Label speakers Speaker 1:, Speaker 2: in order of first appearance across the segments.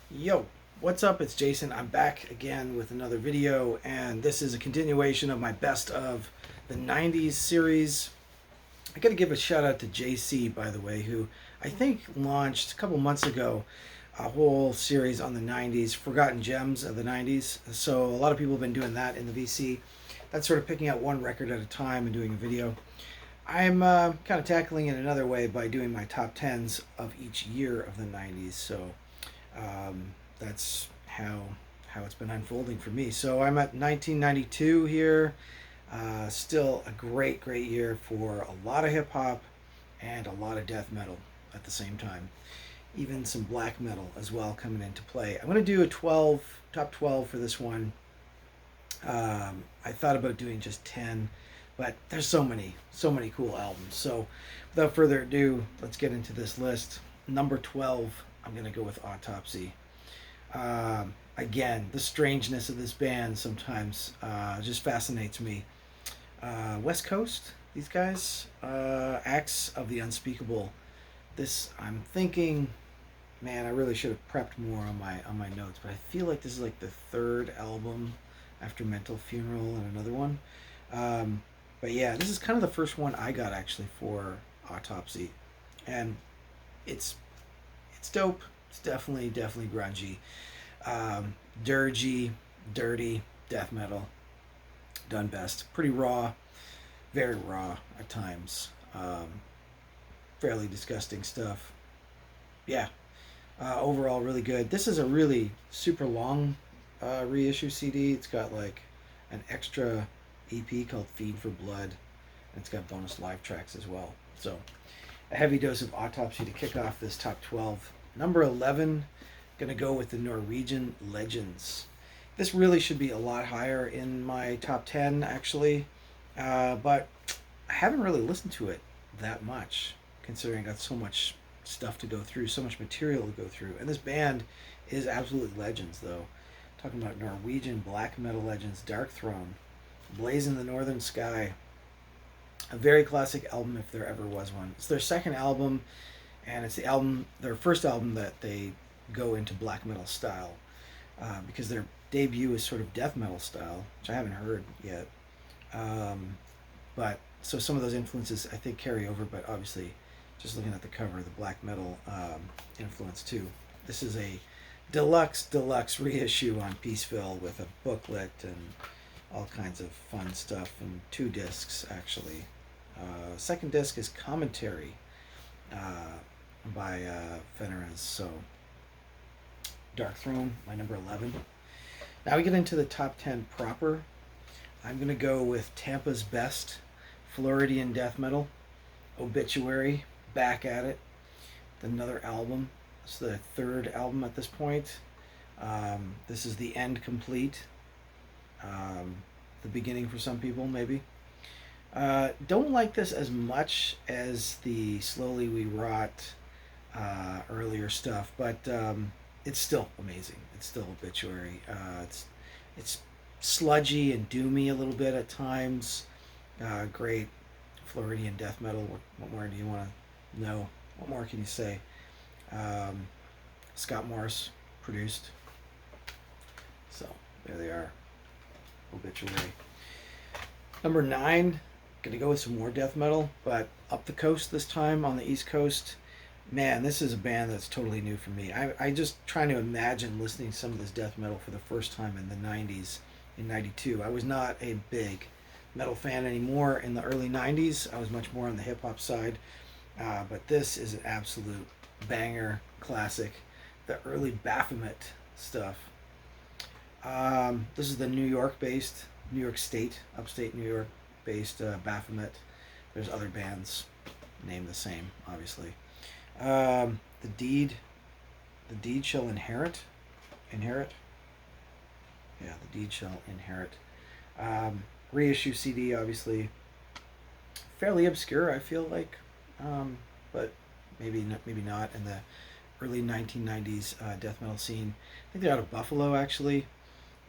Speaker 1: Yo, what's up? It's Jason. I'm back again with another video, and this is a continuation of my best of the 90s series. I gotta give a shout out to JC, by the way, who I think launched a couple months ago a whole series on the 90s, Forgotten Gems of the 90s. So a lot of people have been doing that in the VC. That's sort of picking out one record at a time and doing a video. I'm kind of tackling it another way by doing my top tens of each year of the 90s. So that's how it's been unfolding for me. So I'm at 1992 here. Still a great year for a lot of hip hop and a lot of death metal at the same time. Even some black metal as well coming into play. I'm going to do a top 12 for this one. I thought about doing just 10, but there's so many cool albums. So without further ado, let's get into this list. Number 12, I'm going to go with Autopsy. Again, the strangeness of this band sometimes just fascinates me. West Coast, these guys, Acts of the Unspeakable. This, I'm thinking, man, I really should have prepped more on my notes, but I feel like this is like the third album after Mental Funeral and another one. But yeah, this is kind of the first one I got actually for Autopsy, and it's it's dope. It's definitely grungy, um, dirgy, dirty death metal done best. Pretty raw, very raw at times. Fairly disgusting stuff. Yeah, overall really good. This is a really super long reissue CD. It's got like an extra EP called Feed for Blood, and it's got bonus live tracks as well. So a heavy dose of Autopsy to kick off this top 12. Number 11, gonna go with the Norwegian Legends. This really should be a lot higher in my top 10 actually, but I haven't really listened to it that much considering I got so much stuff to go through, so much material to go through. And this band is absolutely legends though. Talking about Norwegian black metal legends, Dark Throne, Blaze in the Northern Sky, a very classic album if there ever was one. It's their second album, and it's their first album that they go into black metal style, because their debut is sort of death metal style, which I haven't heard yet. Um, but so some of those influences I think carry over, but obviously, just looking at the cover, the black metal influence too. This is a deluxe reissue on Peaceville with a booklet and all kinds of fun stuff, and two discs actually. Second disc is commentary uh, by Fenriz. So Dark Throne, my number 11. Now we get into the top 10 proper. I'm going to go with Tampa's Best, Floridian Death Metal, Obituary, back at it. Another album. It's the third album at this point. This is the end complete. The beginning for some people, maybe. Don't like this as much as the Slowly We Rot earlier stuff, but it's still amazing. It's still Obituary. It's sludgy and doomy a little bit at times. Great Floridian death metal. What more do you want to know? What more can you say? Scott Morris produced. So there they are. Obituary. Number 9, gonna go with some more death metal, but up the coast this time on the East Coast. Man, this is a band that's totally new for me. I just trying to imagine listening to some of this death metal for the first time in the 90s, in 92. I was not a big metal fan anymore in the early 90s. I was much more on the hip hop side. But this is an absolute banger, classic. The early Baphomet stuff. This is the New York State, upstate New York based Baphomet. There's other bands named the same, obviously. The deed, the deed shall inherit. Yeah, the deed shall inherit. Reissue CD, obviously, fairly obscure. I feel like, but maybe not in the early 1990s death metal scene. I think they're out of Buffalo actually,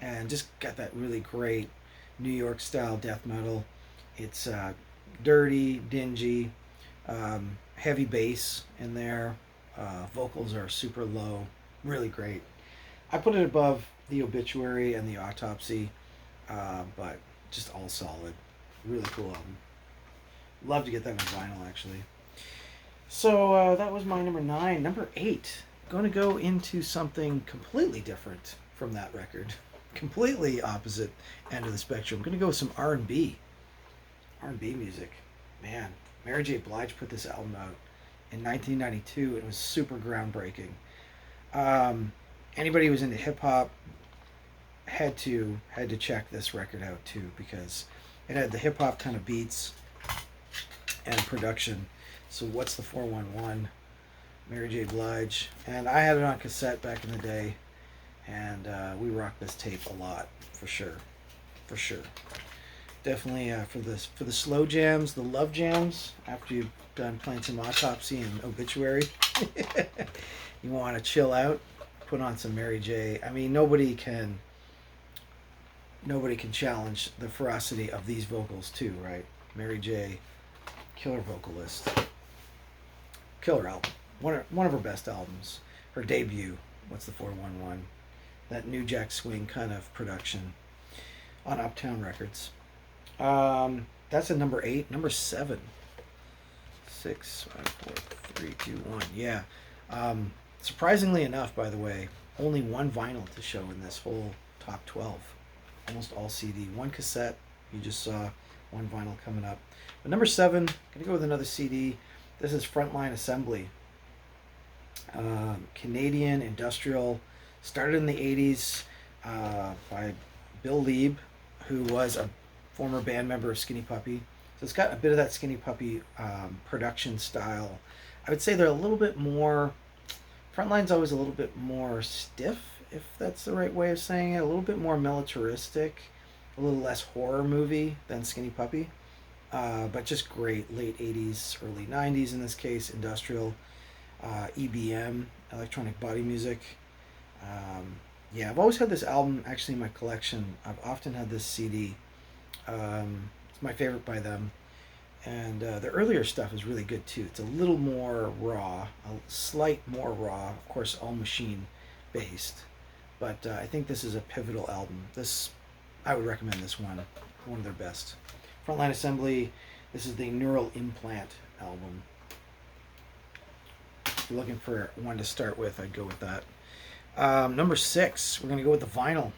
Speaker 1: and just got that really great New York style death metal. It's dirty, dingy, heavy bass in there. Vocals are super low, really great. I put it above the obituary and the autopsy, but just all solid. Really cool album. Love to get that on vinyl, actually. So that was my number 9. Number 8. Going to go into something completely different from that record. Completely opposite end of the spectrum. I'm going to go with some R&B. R&B music. Man, Mary J. Blige put this album out in 1992. It was super groundbreaking. Um, Anybody who was into hip hop had to check this record out too, because it had the hip hop kind of beats and production. So what's the 411? Mary J. Blige, and I had it on cassette back in the day, and we rocked this tape a lot for sure, for sure. Definitely for the slow jams, the love jams. After you've done playing some autopsy and obituary, you want to chill out. Put on some Mary J. I mean, nobody can challenge the ferocity of these vocals too, right? Mary J. Killer vocalist, killer album. One of her best albums. Her debut. What's the 411? That New Jack Swing kind of production on Uptown Records. That's a number 8. Number 7. 6, 5, 4, 3, 2, 1. Yeah. Surprisingly enough, by the way, only one vinyl to show in this whole top 12. Almost all CD. One cassette. You just saw one vinyl coming up. But number 7, going to go with another CD. This is Frontline Assembly. Canadian industrial. Started in the 80s by Bill Lieb, who was a former band member of Skinny Puppy. So it's got a bit of that Skinny Puppy production style. I would say they're a little bit more. Frontline's always a little bit more stiff, if that's the right way of saying it. A little bit more militaristic, a little less horror movie than Skinny Puppy. But just great late 80s, early 90s in this case, industrial, EBM, electronic body music. Yeah, I've always had this album actually in my collection. I've often had this CD. It's my favorite by them. And the earlier stuff is really good too. It's a little more raw, a slight more raw, of course, all machine based. But I think this is a pivotal album. I would recommend this one of their best. Frontline Assembly, this is the Neural Implant album. If you're looking for one to start with, I'd go with that. Number 6, we're going to go with the vinyl.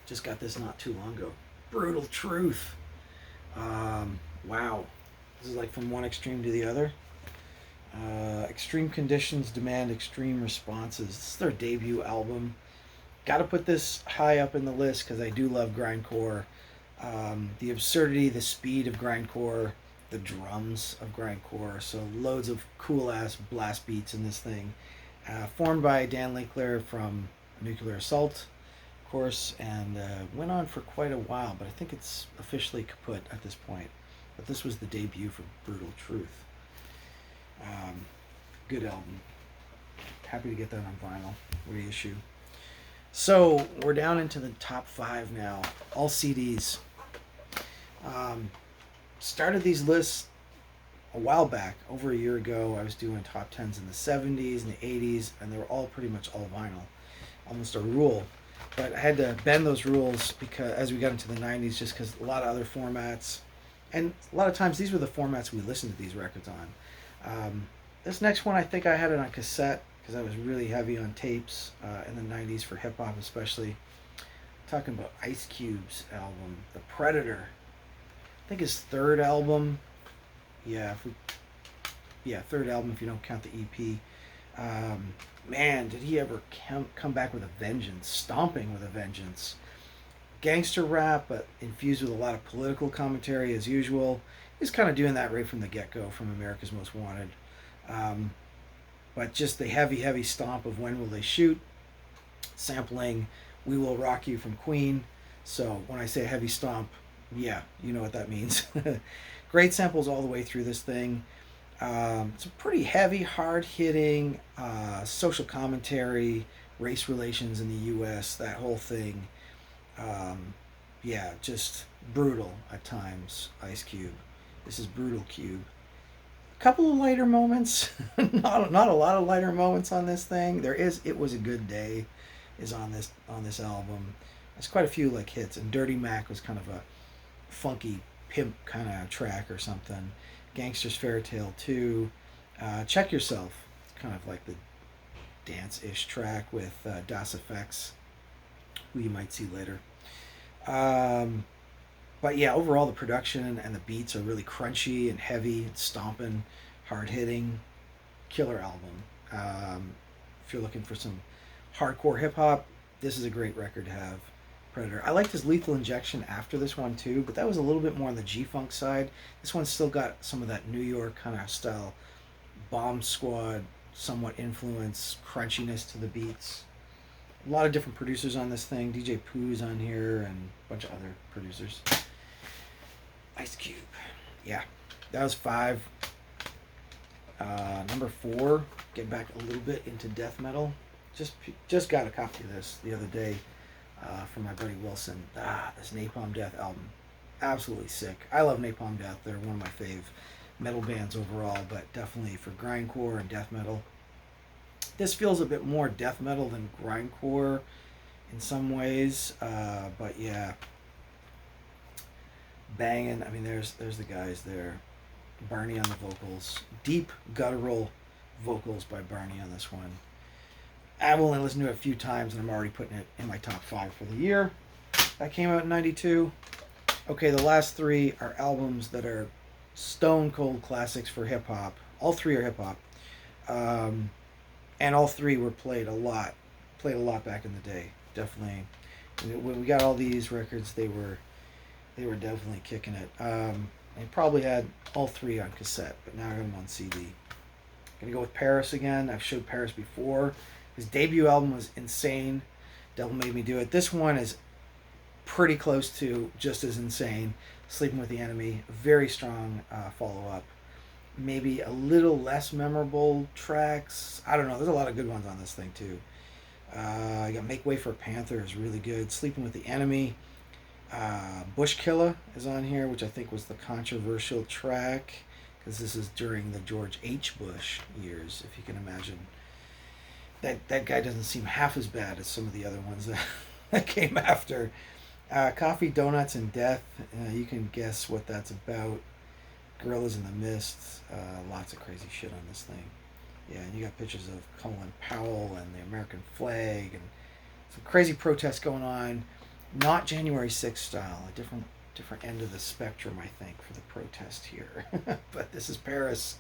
Speaker 1: Just got this not too long ago. Brutal Truth. Wow. This is like from one extreme to the other. Extreme conditions demand extreme responses. This is their debut album. Got to put this high up in the list because I do love grindcore. The absurdity, the speed of grindcore, the drums of grindcore. So loads of cool ass blast beats in this thing. Formed by Dan Linkler from Nuclear Assault, of course, and went on for quite a while, but I think it's officially kaput at this point. But this was the debut for Brutal Truth. Good album. Happy to get that on vinyl reissue. So we're down into the top 5 now. All CDs. Started these lists a while back, over a year ago. I was doing top 10s in the 70s and the 80s, and they were all pretty much all vinyl. Almost a rule. But I had to bend those rules because as we got into the 90s, just because a lot of other formats, and a lot of times these were the formats we listened to these records on. This next one, I think I had it on cassette because I was really heavy on tapes in the 90s for hip hop especially. Talking about Ice Cube's album, The Predator. I think his third album. Third album if you don't count the EP. Man, did he ever come back with a vengeance, stomping with a vengeance. Gangster rap, but infused with a lot of political commentary as usual. He's kind of doing that right from the get-go from America's Most Wanted. But just the heavy stomp of When Will They Shoot, sampling We Will Rock You from Queen. So when I say heavy stomp, yeah, you know what that means. Great samples all the way through this thing. It's a pretty heavy, hard-hitting social commentary, race relations in the U.S., that whole thing. Just brutal at times, Ice Cube. This is Brutal Cube. A couple of lighter moments, not a lot of lighter moments on this thing. There is "It Was a Good Day" is on this album. There's quite a few like hits, and "Dirty Mac" was kind of a funky pimp kind of track or something. "Gangster's Fairy Tale 2." "Check Yourself," it's kind of like the dance-ish track with Das Effects, who you might see later. Um, but yeah, overall the production and the beats are really crunchy and heavy and stomping, hard hitting, killer album. If you're looking for some hardcore hip hop, this is a great record to have. Predator. I liked his Lethal Injection after this one too, but that was a little bit more on the G Funk side. This one's still got some of that New York kind of style, Bomb Squad, somewhat influence, crunchiness to the beats. A lot of different producers on this thing. DJ Pooh's on here and a bunch of other producers. Ice Cube. Yeah, that was 5. Number 4, get back a little bit into death metal. Just got a copy of this the other day from my buddy Wilson. This Napalm Death album. Absolutely sick. I love Napalm Death. They're one of my fave metal bands overall, but definitely for grindcore and death metal. This feels a bit more death metal than grindcore in some ways, but yeah, banging. I mean, there's the guys there. Barney on the vocals, deep guttural vocals by Barney on this one. I've only listened to it a few times, and I'm already putting it in my top 5 for the year. That came out in '92. Okay, the last 3 are albums that are stone cold classics for hip hop. All 3 are hip hop. And all 3 were played a lot back in the day. Definitely, when we got all these records, they were definitely kicking it. I probably had all 3 on cassette, but now I got them on CD. Gonna go with Paris again. I've showed Paris before. His debut album was insane. Devil Made Me Do It. This one is pretty close to just as insane. Sleeping with the Enemy, very strong follow up. Maybe a little less memorable tracks. I don't know. There's a lot of good ones on this thing too. I got Make Way for a Panther is really good. Sleeping with the Enemy. Bush Killer is on here, which I think was the controversial track because this is during the George H. Bush years, if you can imagine. That guy doesn't seem half as bad as some of the other ones that came after. Coffee, Donuts, and Death. You can guess what that's about. Gorillas in the Mist. Lots of crazy shit on this thing. Yeah, and you got pictures of Colin Powell and the American flag and some crazy protests going on. Not January 6th style. A different end of the spectrum, I think, for the protest here. But this is Paris.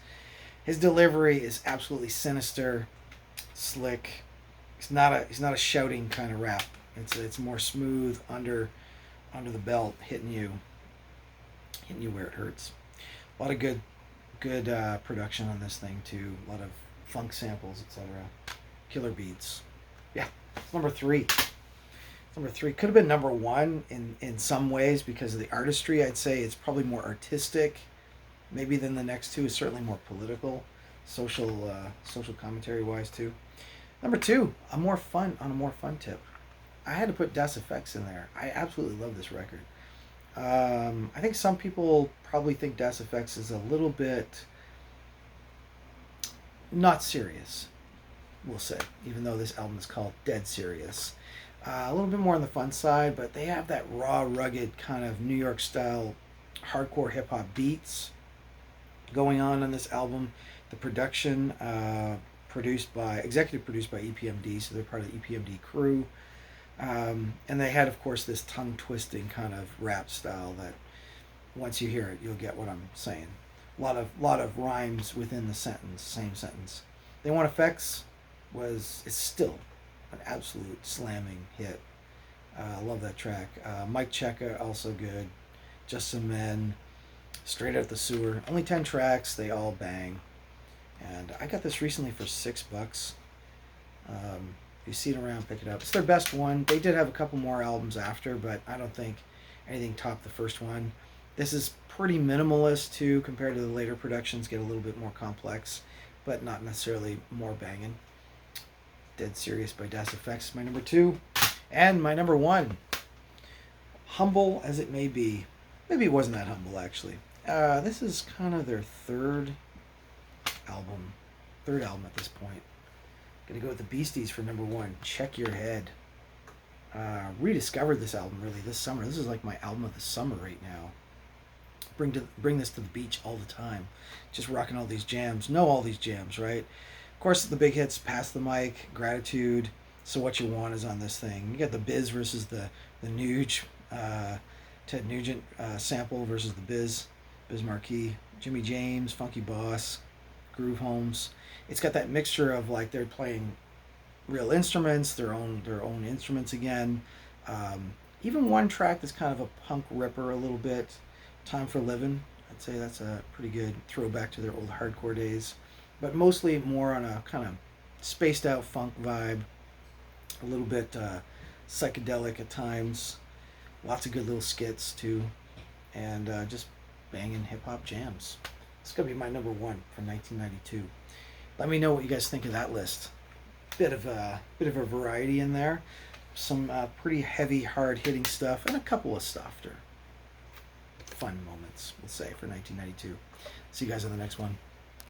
Speaker 1: His delivery is absolutely sinister, slick. He's not a shouting kind of rap. It's more smooth under the belt, hitting you where it hurts. A lot of good production on this thing too. A lot of funk samples, etc. Killer beats. Yeah, it's number 3. Number 3 could have been number 1 in some ways because of the artistry. I'd say it's probably more artistic, maybe than the next 2. Is certainly more political, social commentary wise too. Number 2, on a more fun tip. I had to put Das Effects in there. I absolutely love this record. I think some people probably think Das Effects is a little bit not serious, we'll say, even though this album is called Dead Serious. A little bit more on the fun side, but they have that raw, rugged kind of New York style hardcore hip hop beats going on this album. The production executive produced by EPMD, so they're part of the EPMD crew. And they had, of course, this tongue-twisting kind of rap style that once you hear it, you'll get what I'm saying. A lot of rhymes within the same sentence. They Want Effects is still an absolute slamming hit. I love that track. Mike Checka, also good. Just Some Men, Straight Out the Sewer. Only 10 tracks, they all bang. And I got this recently for $6. If you see it around, pick it up. It's their best one. They did have a couple more albums after, but I don't think anything topped the first one. This is pretty minimalist too compared to the later productions. Get a little bit more complex, but not necessarily more banging. Dead Serious by Das Effects is my number 2. And my number 1, humble as it may be. Maybe it wasn't that humble, actually. This is kind of their third album, third album at this point. Gonna go with the Beasties for number 1. Check Your Head. Rediscovered this album really this summer. This is like my album of the summer right now. Bring this to the beach all the time. Just rocking all these jams. Know all these jams, right? Of course, the big hits: Pass the Mic, Gratitude, So What You Want is on this thing. You got the Biz versus the Nuge, Ted Nugent sample versus the Biz Marquee, Jimmy James, Funky Boss, Groove Holmes. It's got that mixture of like they're playing real instruments, their own instruments again. Even one track that's kind of a punk ripper a little bit. Time for Living. I'd say that's a pretty good throwback to their old hardcore days, but mostly more on a kind of spaced out funk vibe, a little bit psychedelic at times. Lots of good little skits too, and just banging hip hop jams. It's gonna be my number 1 from 1992. Let me know what you guys think of that list. Bit of a variety in there. Some pretty heavy, hard hitting stuff, and a couple of softer, fun moments, we'll say, for 1992. See you guys on the next one.